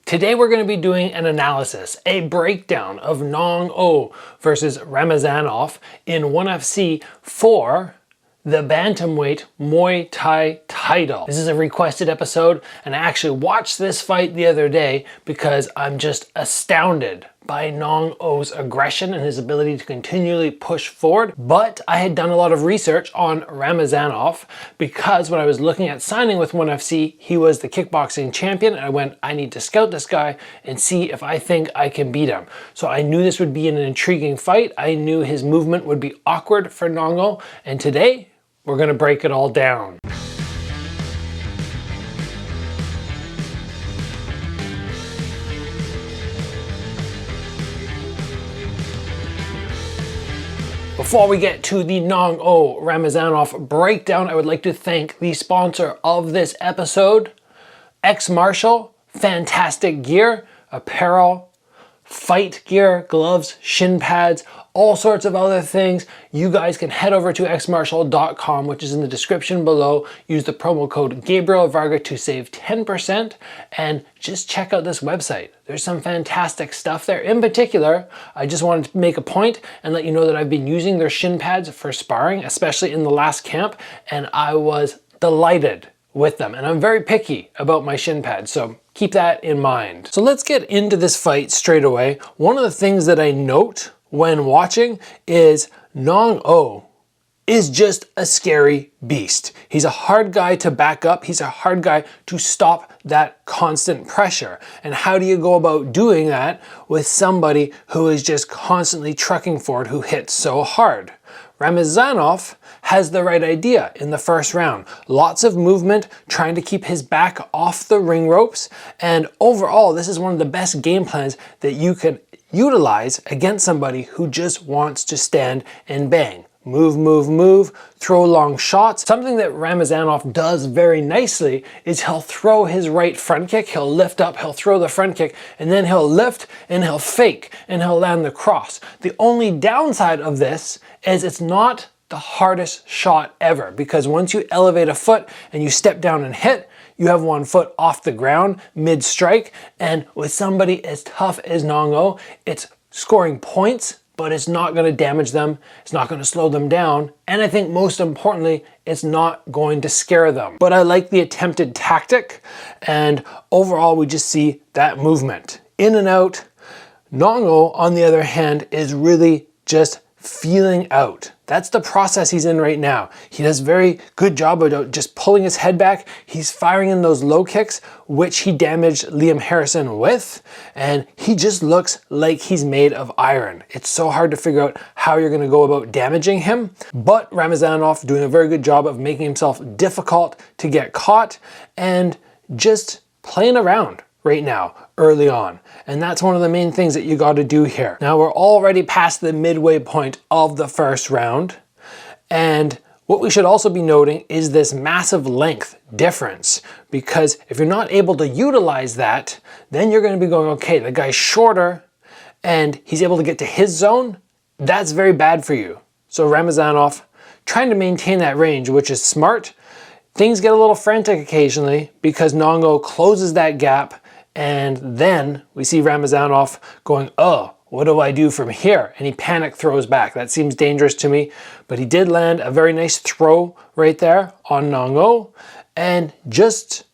Today we're going to be doing an analysis, a breakdown of Nong-O versus Ramazanov in 1FC for the Bantamweight Muay Thai title. This is a requested episode, and I actually watched this fight the other day because I'm just astounded by Nong-O's aggression and his ability to continually push forward. But I had done a lot of research on Ramazanov because when I was looking at signing with 1FC, he was the kickboxing champion, and I went, I need to scout this guy and see if I think I can beat him. So I knew this would be an intriguing fight. I knew his movement would be awkward for Nong-O, and today we're gonna break it all down. Before we get to the Nong-O Ramazanov breakdown, I would like to thank the sponsor of this episode, XMartial. Fantastic gear, apparel, fight gear, gloves, shin pads, all sorts of other things. You guys can head over to xmartial.com, which is in the description below. Use the promo code Gabriel Varga to save 10% and just check out this website. There's some fantastic stuff there. In particular, I just wanted to make a point and let you know that I've been using their shin pads for sparring, especially in the last camp, and I was delighted with them. And I'm very picky about my shin pads, so keep that in mind. So let's get into this fight straight away. One of the things that I note when watching is Nong-O is just a scary beast. He's a hard guy to back up. He's a hard guy to stop that constant pressure. And how do you go about doing that with somebody who is just constantly trucking forward, who hits so hard? Ramazanov has the right idea in the first round. Lots of movement, trying to keep his back off the ring ropes. And overall, this is one of the best game plans that you can utilize against somebody who just wants to stand and bang. Move, move, move, throw long shots. Something that Ramazanov does very nicely is he'll throw his right front kick, he'll lift up, he'll throw the front kick, and then he'll lift and he'll fake and he'll land the cross. The only downside of this is it's not the hardest shot ever, because once you elevate a foot and you step down and hit, you have one foot off the ground mid-strike, and with somebody as tough as Nong-O, it's scoring points, but it's not going to damage them, it's not going to slow them down, and I think most importantly, it's not going to scare them. But I like the attempted tactic, and overall we just see that movement. In and out. Nong-O, on the other hand, is really just feeling out. That's the process he's in right now. He does a very good job of just pulling his head back. He's firing in those low kicks, which he damaged Liam Harrison with, and he just looks like he's made of iron. It's so hard to figure out how you're gonna go about damaging him, but Ramazanov doing a very good job of making himself difficult to get caught and just playing around right now, early on. And that's one of the main things that you got to do here. Now we're already past the midway point of the first round. And what we should also be noting is this massive length difference, because if you're not able to utilize that, then you're going to be going, okay, the guy's shorter and he's able to get to his zone. That's very bad for you. So Ramazanov trying to maintain that range, which is smart. Things get a little frantic occasionally because Nong-O closes that gap. And then we see Ramazanov going, oh, what do I do from here? And he panic throws back. That seems dangerous to me, but he did land a very nice throw right there on Nong-O, and just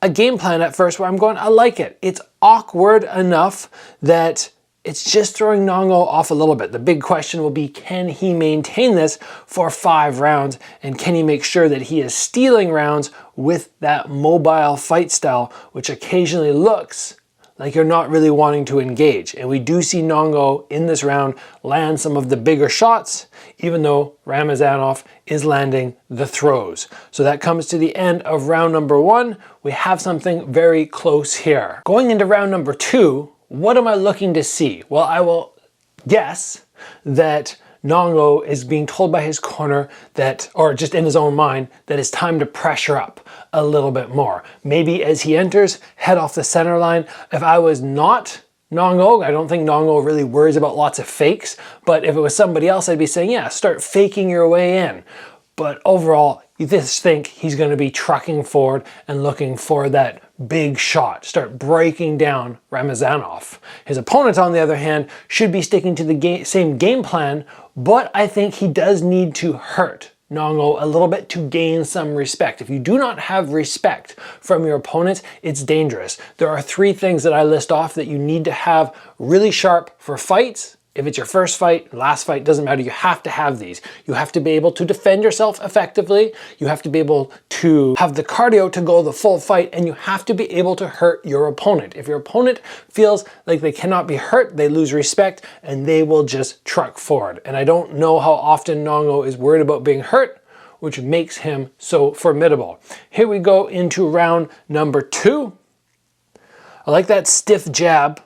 a game plan at first where I'm going, I like it. It's awkward enough that it's just throwing Nong-O off a little bit. The big question will be, can he maintain this for 5 rounds? And can he make sure that he is stealing rounds with that mobile fight style, which occasionally looks like you're not really wanting to engage. And we do see Nong-O in this round land some of the bigger shots, even though Ramazanov is landing the throws. So that comes to the end of round number 1. We have something very close here. Going into round number 2, what am I looking to see? Well, I will guess that Nong-O is being told by his corner that, or just in his own mind, that it's time to pressure up a little bit more. Maybe as he enters, head off the center line. If I was not Nong-O, I don't think Nong-O really worries about lots of fakes, but if it was somebody else, I'd be saying, yeah, start faking your way in. But overall, you just think he's going to be trucking forward and looking for that big shot, start breaking down Ramazanov. His opponent, on the other hand, should be sticking to the same game plan, but I think he does need to hurt Nong-O a little bit to gain some respect. If you do not have respect from your opponent, it's dangerous. There are 3 things that I list off that you need to have really sharp for fights. If it's your first fight, last fight, doesn't matter. You have to have these. You have to be able to defend yourself effectively. You have to be able to have the cardio to go the full fight, and you have to be able to hurt your opponent. If your opponent feels like they cannot be hurt, they lose respect and they will just truck forward. And I don't know how often Nong-O is worried about being hurt, which makes him so formidable. Here we go into round number 2. I like that stiff jab.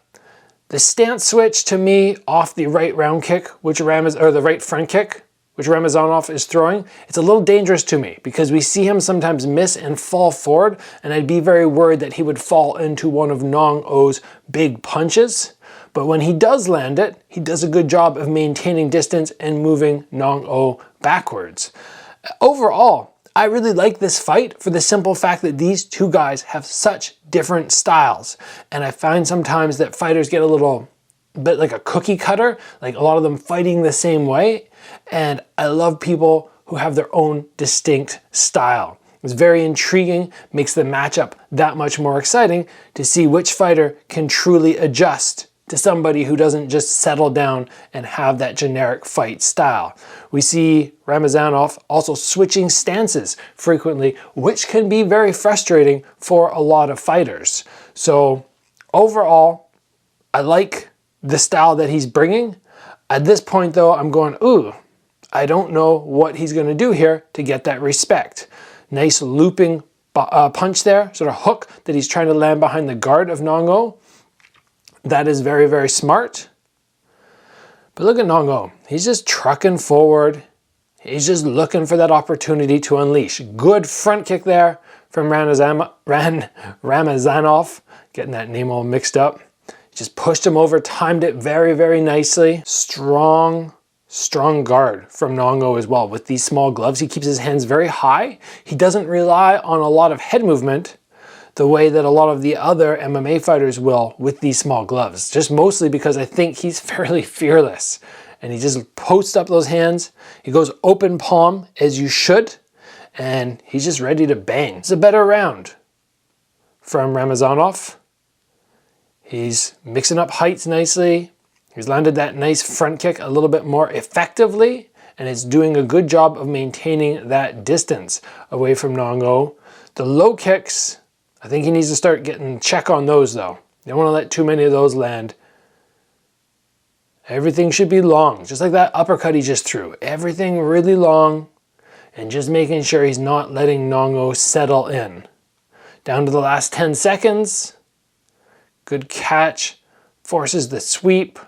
The stance switch to me off the right round kick, the right front kick, which Ramazanov is throwing, it's a little dangerous to me because we see him sometimes miss and fall forward, and I'd be very worried that he would fall into one of Nong-O's big punches. But when he does land it, he does a good job of maintaining distance and moving Nong-O backwards. Overall, I really like this fight for the simple fact that these 2 guys have such different styles. And I find sometimes that fighters get a little bit like a cookie cutter, like a lot of them fighting the same way. And I love people who have their own distinct style. It's very intriguing, makes the matchup that much more exciting to see which fighter can truly adjust to somebody who doesn't just settle down and have that generic fight style. We see Ramazanov also switching stances frequently, which can be very frustrating for a lot of fighters. So overall, I like the style that he's bringing. At this point though, I'm going, ooh, I don't know what he's going to do here to get that respect. Nice looping punch there, sort of hook that he's trying to land behind the guard of Nong-O. That is very, very smart. But look at Nong-O. He's just trucking forward. He's just looking for that opportunity to unleash. Good front kick there from Ramazanov. Getting that name all mixed up. Just pushed him over, timed it very, very nicely. Strong guard from Nong-O as well. With these small gloves, he keeps his hands very high. He doesn't rely on a lot of head movement the way that a lot of the other MMA fighters will with these small gloves. Just mostly because I think he's fairly fearless. And he just posts up those hands. He goes open palm, as you should. And he's just ready to bang. It's a better round from Ramazanov. He's mixing up heights nicely. He's landed that nice front kick a little bit more effectively. And it's doing a good job of maintaining that distance away from Nong-O. The low kicks, I think he needs to start getting check on those though. You don't want to let too many of those land. Everything should be long, just like that uppercut he just threw. Everything really long, and just making sure he's not letting Nong-O settle in. Down to the last 10 seconds. Good catch. Forces the sweep.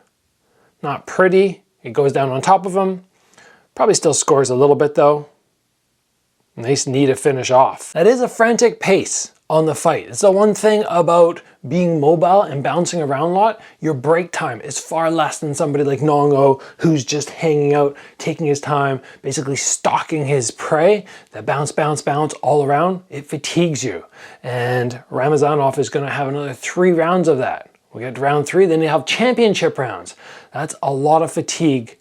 Not pretty. It goes down on top of him. Probably still scores a little bit though. Nice knee to finish off. That is a frantic pace on the fight. It's the one thing about being mobile and bouncing around a lot. Your break time is far less than somebody like Nong-O who's just hanging out, taking his time, basically stalking his prey. That bounce, bounce, bounce all around, it fatigues you. And Ramazanov is going to have another 3 rounds of that. We get to round 3, then you have championship rounds. That's a lot of fatigue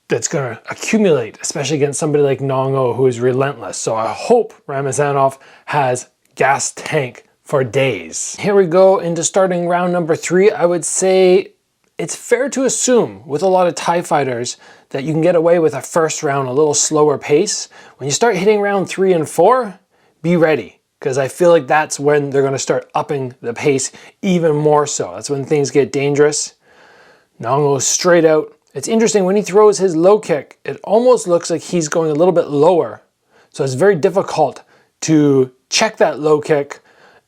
that's going to accumulate, especially against somebody like Nong-O who is relentless. So I hope Ramazanov has gas tank for days. Here we go into starting round number 3. I would say it's fair to assume with a lot of Thai fighters that you can get away with a first round a little slower pace. When you start hitting round 3 and 4, be ready, because I feel like that's when they're going to start upping the pace even more so. That's when things get dangerous. Nong-O straight out. It's interesting, when he throws his low kick, it almost looks like he's going a little bit lower. So it's very difficult to check that low kick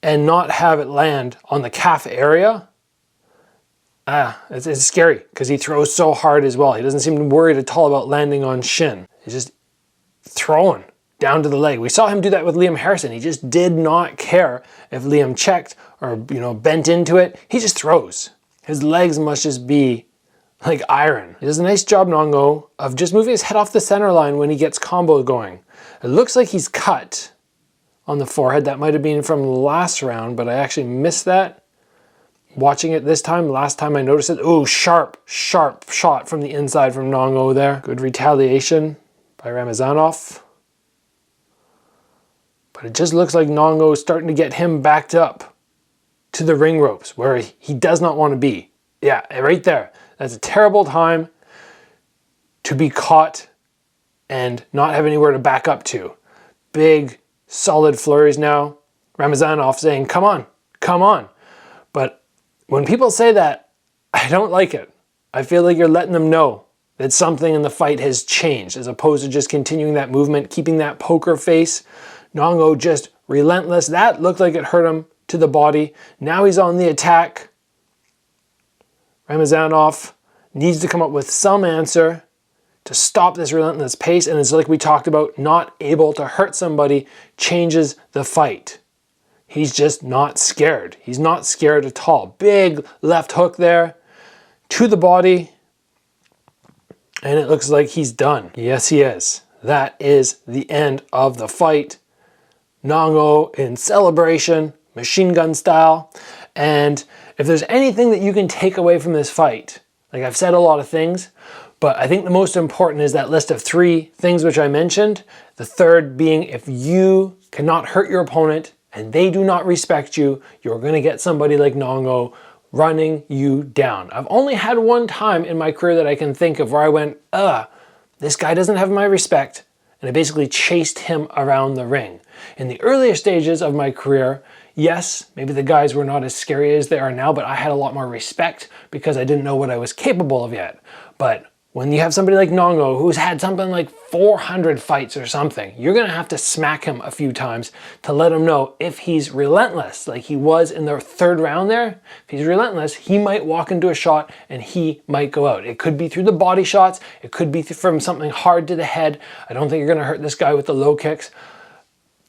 and not have it land on the calf area. It's scary because he throws so hard as well. He doesn't seem worried at all about landing on shin. He's just throwing down to the leg. We saw him do that with Liam Harrison. He just did not care if Liam checked or bent into it. He just throws. His legs must just be like iron. He does a nice job, Nong-O, of just moving his head off the center line when he gets combo going. It looks like he's cut on the forehead. That might have been from the last round, but I actually missed that. Watching it this time, last time I noticed it. Oh, sharp shot from the inside from Nong-O there. Good retaliation by Ramazanov. But it just looks like Nong-O is starting to get him backed up to the ring ropes where he does not want to be. Yeah, right there. That's a terrible time to be caught and not have anywhere to back up to. Big, solid flurries now. Ramazanov saying, come on, come on. But when people say that, I don't like it. I feel like you're letting them know that something in the fight has changed as opposed to just continuing that movement, keeping that poker face. Nong-O just relentless. That looked like it hurt him to the body. Now he's on the attack. Ramazanov needs to come up with some answer to stop this relentless pace, and it's like we talked about, not able to hurt somebody changes the fight. He's just not scared. He's not scared at all. Big left hook there to the body, and it looks like he's done. Yes, he is. That is the end of the fight. Nong-O in celebration, machine gun style, and if there's anything that you can take away from this fight, like I've said a lot of things, but I think the most important is that list of 3 things which I mentioned. The third being, if you cannot hurt your opponent and they do not respect you, you're going to get somebody like Nong-O running you down. I've only had one time in my career that I can think of where I went, this guy doesn't have my respect, and I basically chased him around the ring. In the earlier stages of my career, yes, maybe the guys were not as scary as they are now, but I had a lot more respect because I didn't know what I was capable of yet. But when you have somebody like Nong-O who's had something like 400 fights or something, you're going to have to smack him a few times to let him know if he's relentless, like he was in the 3rd round there. If he's relentless, he might walk into a shot and he might go out. It could be through the body shots. It could be from something hard to the head. I don't think you're going to hurt this guy with the low kicks.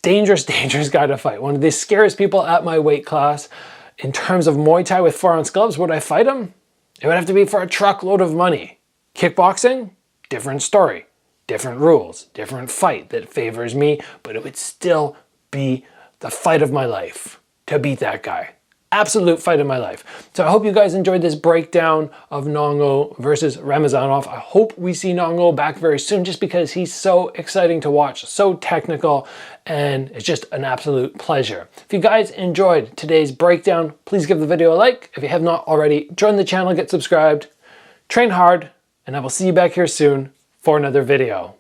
Dangerous, dangerous guy to fight. One of the scariest people at my weight class. In terms of Muay Thai with 4-ounce gloves, would I fight him? It would have to be for a truckload of money. Kickboxing, different story, different rules, different fight that favors me, but it would still be the fight of my life to beat that guy. Absolute fight of my life. So I hope you guys enjoyed this breakdown of Nong-O versus Ramazanov. I hope we see Nong-O back very soon just because he's so exciting to watch, so technical, and it's just an absolute pleasure. If you guys enjoyed today's breakdown, please give the video a like. If you have not already, join the channel, get subscribed, train hard, and I will see you back here soon for another video.